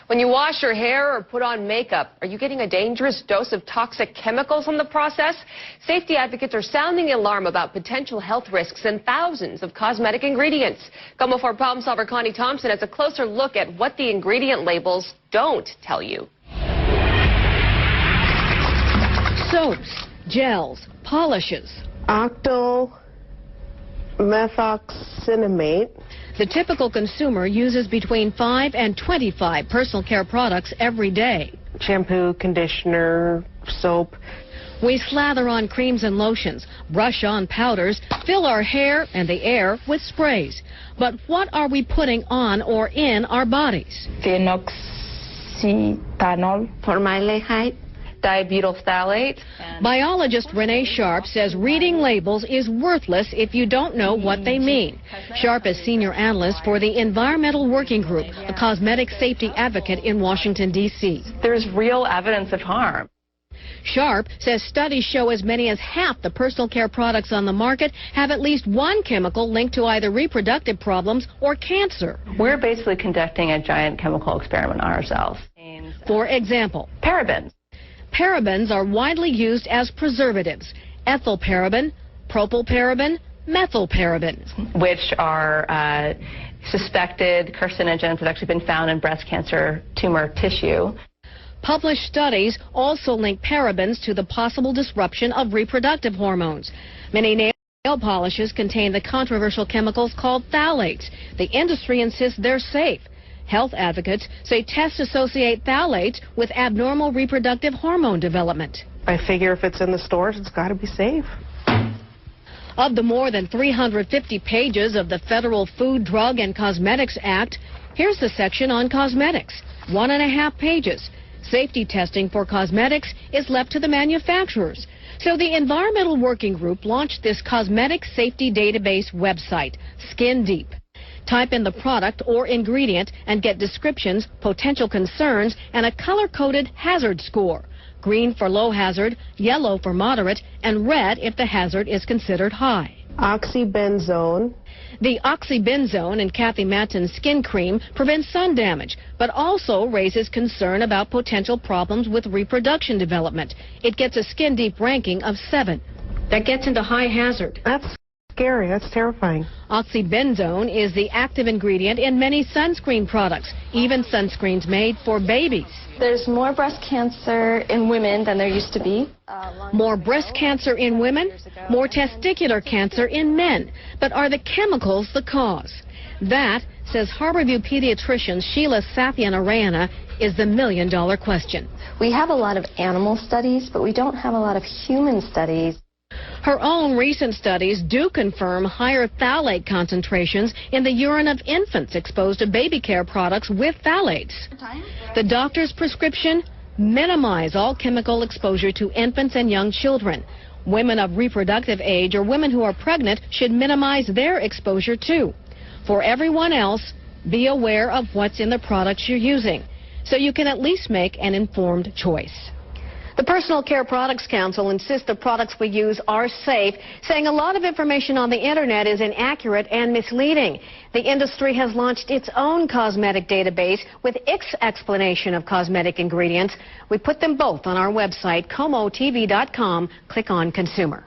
When you wash your hair or put on makeup, are you getting a dangerous dose of toxic chemicals in the process? Safety advocates are sounding the alarm about potential health risks in thousands of cosmetic ingredients. Come 4 problem solver Connie Thompson has a closer look at what the ingredient labels don't tell you. Soaps, gels, polishes. Octo-methoxynitrate. The typical consumer uses between 5 and 25 personal care products every day. Shampoo, conditioner, soap. We slather on creams and lotions, brush on powders, fill our hair and the air with sprays. But what are we putting on or in our bodies? Phenoxyethanol, Formaldehyde, dibutyl phthalate. Biologist Renee Sharp says reading labels is worthless if you don't know what they mean. Sharp is senior analyst for the Environmental Working Group, a cosmetic safety advocate in Washington, D.C. There's real evidence of harm. Sharp says studies show as many as half the personal care products on the market have at least one chemical linked to either reproductive problems or cancer. We're basically conducting a giant chemical experiment on ourselves. For example, Parabens. Parabens are widely used as preservatives: ethylparaben, propylparaben, methylparaben, which are suspected carcinogens that have actually been found in breast cancer tumor tissue. Published studies also link parabens to the possible disruption of reproductive hormones. Many nail polishes contain the controversial chemicals called phthalates. The industry insists they're safe. Health advocates say tests associate phthalates with abnormal reproductive hormone development. I figure if it's in the stores, it's got to be safe. Of the more than 350 pages of the Federal Food, Drug, and Cosmetics Act, here's the section on cosmetics, 1.5 pages. Safety testing for cosmetics is left to the manufacturers. So the Environmental Working Group launched this cosmetic safety database website, Skin Deep. Type in the product or ingredient and get descriptions, potential concerns, and a color-coded hazard score. Green for low hazard, yellow for moderate, and red if the hazard is considered high. Oxybenzone. The oxybenzone in Kathy Matton's skin cream prevents sun damage, but also raises concern about potential problems with reproduction development. It gets a Skin Deep ranking of 7. That gets into high hazard. That's scary. That's terrifying. Oxybenzone is the active ingredient in many sunscreen products, even sunscreens made for babies. There's more breast cancer in women than there used to be. More breast cancer in women, more testicular cancer in men. But are the chemicals the cause? That, says Harborview pediatrician Sheila Sathian-Arayana, is the million-dollar question. We have a lot of animal studies, but we don't have a lot of human studies. Her own recent studies do confirm higher phthalate concentrations in the urine of infants exposed to baby care products with phthalates. The doctor's prescription: minimize all chemical exposure to infants and young children. Women of reproductive age or women who are pregnant should minimize their exposure too. For everyone else, be aware of what's in the products you're using, so you can at least make an informed choice. The Personal Care Products Council insists the products we use are safe, saying a lot of information on the internet is inaccurate and misleading. The industry has launched its own cosmetic database with its explanation of cosmetic ingredients. We put them both on our website, comotv.com. Click on Consumer.